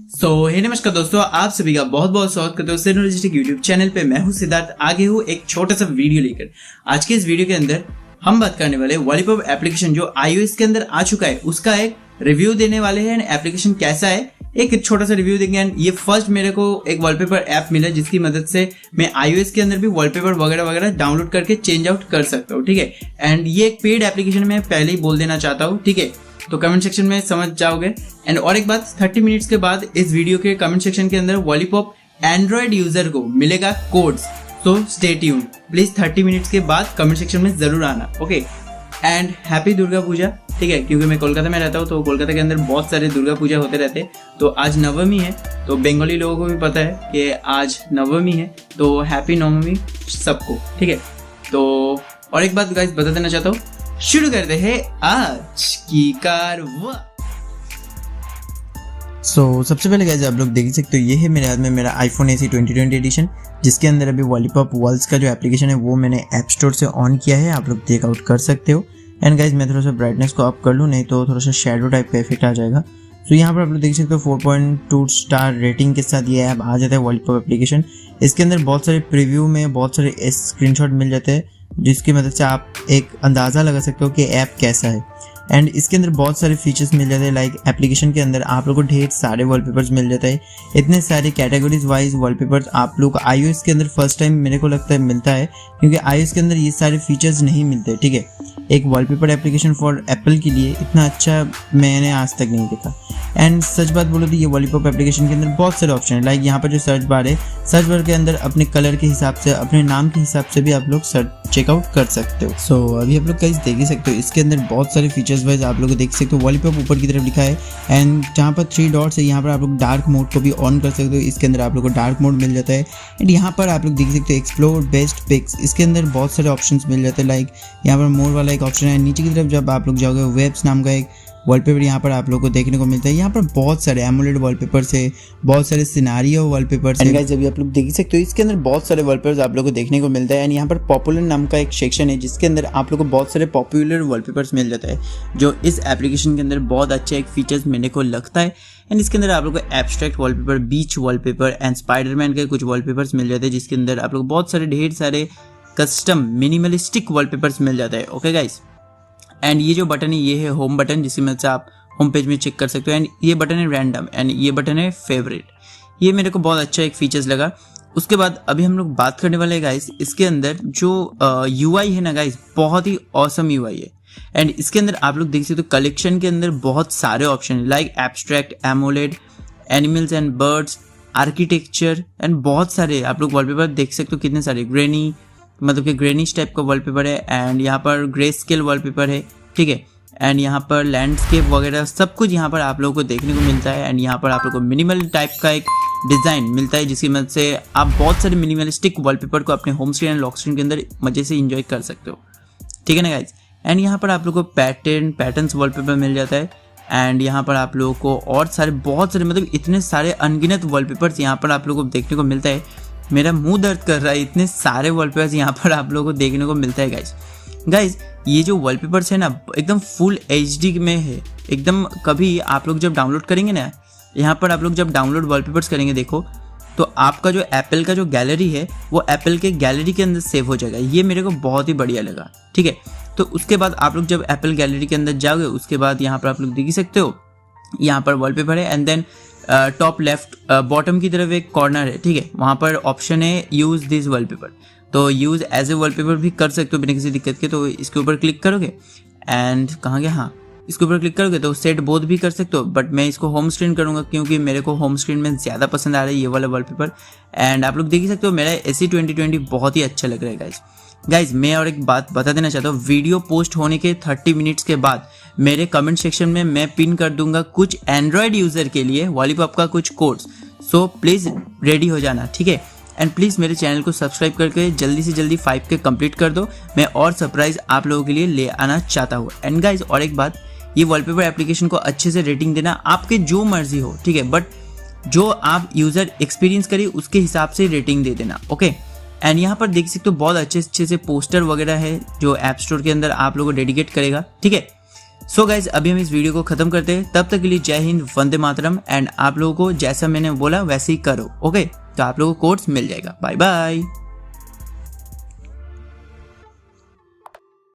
नमस्कार दोस्तों, आप सभी का बहुत बहुत स्वागत करते हो सिनोलॉजिस्टिक यूट्यूब चैनल पे। मैं हूं सिद्धार्थ, आगे हूं एक छोटा सा वीडियो लेकर। आज के इस वीडियो के अंदर हम बात करने वाले वॉलपेपर एप्लीकेशन जो iOS के अंदर आ चुका है, उसका एक रिव्यू देने वाले हैं। एप्लीकेशन कैसा है एक छोटा सा रिव्यू देंगे। एंड ये फर्स्ट मेरे को एक वॉलपेपर ऐप मिला जिसकी मदद से मैं iOS के अंदर भी वॉलपेपर वगैरह वगैरह डाउनलोड करके चेंज आउट कर सकता हूँ, ठीक है। एंड ये एक पेड एप्लीकेशन मैं पहले ही बोल देना चाहता हूँ, ठीक है, तो कमेंट सेक्शन में समझ जाओगे। एंड और एक बात, 30 मिनट्स के बाद इस वीडियो के कमेंट सेक्शन के अंदर वॉलीपॉप एंड्रॉइड यूजर को मिलेगा कोड्स, तो स्टे ट्यून्ड प्लीज। 30 मिनट्स के बाद कमेंट सेक्शन में जरूर आना, okay. And happy Durga Puja, ठीक है, क्योंकि मैं कोलकाता में रहता हूँ तो कोलकाता के अंदर बहुत सारे दुर्गा पूजा होते रहते हैं। तो आज नवमी है, तो बंगाली लोगों को भी पता है कि आज नवमी है, तो हैप्पी नवमी सबको, ठीक है। तो और एक बात गाइस बता देना चाहता हूँ, शुरू करते हैं आज की कारवां। सबसे पहले गाइस आप लोग देख सकते हो, ये है मेरे हाथ में मेरा iPhone SE 2020 एडिशन, जिसके अंदर अभी वॉलीपॉप वॉल्स का जो एप्लीकेशन है वो मैंने ऐप स्टोर से ऑन किया है, आप लोग चेक आउट कर सकते हो। एंड गाइस मैं थोड़ा सा ब्राइटनेस को अप कर लूँ, नहीं तो थोड़ा सा शैडो टाइप का इफेक्ट आ जाएगा। तो यहाँ पर आप लोग देख सकते हो 4.2 स्टार रेटिंग के साथ ये ऐप आ जाता है वॉलीपॉप एप्लीकेशन। इसके अंदर बहुत सारे प्रीव्यू में बहुत सारे स्क्रीनशॉट मिल जाते हैं, जिसकी मदद से आप एक अंदाज़ा लगा सकते हो कि ऐप कैसा है। एंड इसके अंदर बहुत सारे फीचर्स मिल जाते हैं, लाइक एप्लीकेशन के अंदर आप लोगों को ढेर सारे वॉलपेपर्स मिल जाता है, इतने सारे कैटेगरीज वाइज वॉलपेपर्स आप लोग iOS के अंदर फर्स्ट टाइम मेरे को लगता है मिलता है, क्योंकि iOS के अंदर ये सारे फीचर्स नहीं मिलते, ठीक है। एक वॉलपेपर एप्लीकेशन फॉर एप्पल के लिए इतना अच्छा मैंने आज तक नहीं देखा। एंड सच बात बोलो तो ये वॉलीपॉप एप्लीकेशन के अंदर बहुत सारे ऑप्शन है, लाइक यहाँ पर जो सर्च बार है, सर्च बार के अंदर अपने कलर के हिसाब से, अपने नाम के हिसाब से भी आप लोग सर्च चेकआउट कर सकते हो। अभी आप लोग गाइस देख ही सकते हो, इसके अंदर बहुत सारे फीचर्स वाइज आप लोग देख सकते हो। वॉलीपॉप ऊपर की तरफ लिखा है, एंड जहाँ पर 3 डॉट्स है यहाँ पर आप लोग डार्क मोड को भी ऑन कर सकते हो। इसके अंदर आप लोग को डार्क मोड मिल जाता है। एंड यहाँ पर आप लोग देख सकते हो एक्सप्लोर बेस्ट पिक्स, इसके अंदर बहुत सारे ऑप्शंस मिल जाते हैं, लाइक यहाँ पर मोर वाला एक ऑप्शन है। नीचे की तरफ जब आप लोग जाओगे वेब्स नाम का एक वॉलपेपर यहाँ पर आप लोगों को देखने को मिलता है। यहाँ पर बहुत सारे एमोलेड वॉलपेपर्स है, बहुत सारे सिनारियो वॉलपेपर्स है। गाइस अभी आप लोग देख सकते हो, इसके अंदर बहुत सारे वॉलपेपर्स आप लोगों को देखने को मिलता है। एंड यहाँ पर पॉपुलर नाम का एक सेक्शन है, जिसके अंदर आप लोगों को बहुत सारे पॉपुलर वॉलपेपर्स मिल जाता है, जो इस एप्लीकेशन के अंदर बहुत अच्छा एक फीचर्स मेरे को लगता है। एंड इसके अंदर आप लोग को abstract wallpaper, beach wallpaper and Spiderman के कुछ वॉलपेपर्स मिल जाते हैं, जिसके अंदर आप लोग बहुत सारे ढेर सारे कस्टम मिनिमलिस्टिक वॉलपेपर्स मिल जाता है, ओके गाइस। एंड ये जो बटन है ये है होम बटन, जिसकी मदद से आप होम पेज में चेक कर सकते हो। एंड ये बटन है रैंडम, एंड ये बटन है फेवरेट। ये मेरे को बहुत अच्छा एक फीचर्स लगा। उसके बाद अभी हम लोग बात करने वाले हैं गाइस, इसके अंदर जो UI है ना गाइस, बहुत ही ऑसम UI है। एंड इसके अंदर आप लोग देख सकते हो कलेक्शन के अंदर बहुत सारे ऑप्शन है, like abstract, AMOLED, animals and birds, architecture and बहुत सारे आप लोग वॉलपेपर देख सकते हो। कितने सारे ग्रेनी, मतलब कि ग्रेनिश टाइप का वॉलपेपर है। एंड यहाँ पर ग्रे स्केल वॉलपेपर है, ठीक है। एंड यहाँ पर लैंडस्केप वगैरह सब कुछ यहाँ पर आप लोगों को देखने को मिलता है। एंड यहाँ पर आप लोगों को मिनिमल टाइप का एक डिज़ाइन मिलता है, जिसकी मदद से आप बहुत सारे मिनिमलिस्टिक वॉलपेपर को अपने home screen and lock screen के अंदर मजे से इंजॉय कर सकते हो, ठीक है ना गाइज। एंड यहाँ पर आप लोगों को पैटर्न्स वॉलपेपर मिल जाता है। एंड यहाँ पर आप लोगों को और सारे बहुत सारे, मतलब इतने सारे अनगिनत वॉलपेपर्स यहाँ पर आप लोगों को देखने को मिलता है। मेरा मुंह दर्द कर रहा है, इतने सारे वॉलपेपर्स यहाँ पर आप लोगों को देखने को मिलता है गाइज। ये जो वॉलपेपर्स है ना एकदम फुल HD में है एकदम। कभी आप लोग जब डाउनलोड करेंगे ना, यहाँ पर आप लोग जब डाउनलोड वॉलपेपर्स करेंगे देखो, तो आपका जो एप्पल का जो गैलरी है वो एप्पल के गैलरी के अंदर सेव हो जाएगा। ये मेरे को बहुत ही बढ़िया लगा, ठीक है। तो उसके बाद आप लोग जब एप्पल गैलरी के अंदर जाओगे, उसके बाद यहाँ पर आप लोग देख सकते हो यहाँ पर वॉलपेपर है। And then top left bottom की तरफ एक कॉर्नर है, ठीक है, वहाँ पर ऑप्शन है यूज़ दिस वॉलपेपर। तो यूज़ एज ए वॉलपेपर भी कर सकते हो बिना किसी दिक्कत के। तो इसके ऊपर क्लिक करोगे, एंड कहाँ गया, हाँ, इसके ऊपर क्लिक करोगे तो सेट बोथ भी कर सकते हो, बट मैं इसको होम स्क्रीन करूँगा क्योंकि मेरे को होम स्क्रीन में ज़्यादा पसंद आ रहा है ये वाला वॉलपेपर। एंड आप लोग देख ही सकते हो मेरा SE 2020 बहुत ही अच्छा लग रहा है गाइज। मैं और एक बात बता देना चाहता हूँ, वीडियो पोस्ट होने के 30 मिनट्स के बाद मेरे कमेंट सेक्शन में मैं पिन कर दूंगा कुछ एंड्रॉयड यूज़र के लिए वॉलीपॉप का कुछ कोड्स। सो प्लीज़ रेडी हो जाना, ठीक है। एंड प्लीज़ मेरे चैनल को सब्सक्राइब करके जल्दी से जल्दी 5K कंप्लीट कर दो। मैं और सरप्राइज आप लोगों के लिए ले आना चाहता हूँ। एंड गाइज और एक बात, ये वॉलपेपर एप्लीकेशन को अच्छे से रेटिंग देना आपके जो मर्जी हो, ठीक है, बट जो आप यूज़र एक्सपीरियंस करिए उसके हिसाब से रेटिंग दे देना, ओके। एंड यहाँ पर देख सकते हो बहुत अच्छे से पोस्टर वगैरह है जो ऐप स्टोर के अंदर आप लोगों को डेडिकेट करेगा, ठीक है। सो गाइज अभी हम इस वीडियो को खत्म करते हैं, तब तक के लिए जय हिंद, वंदे मातरम। एंड आप लोगों को जैसा मैंने बोला वैसे ही करो, ओके? तो आप लोगों को कोड्स मिल जाएगा। Bye bye.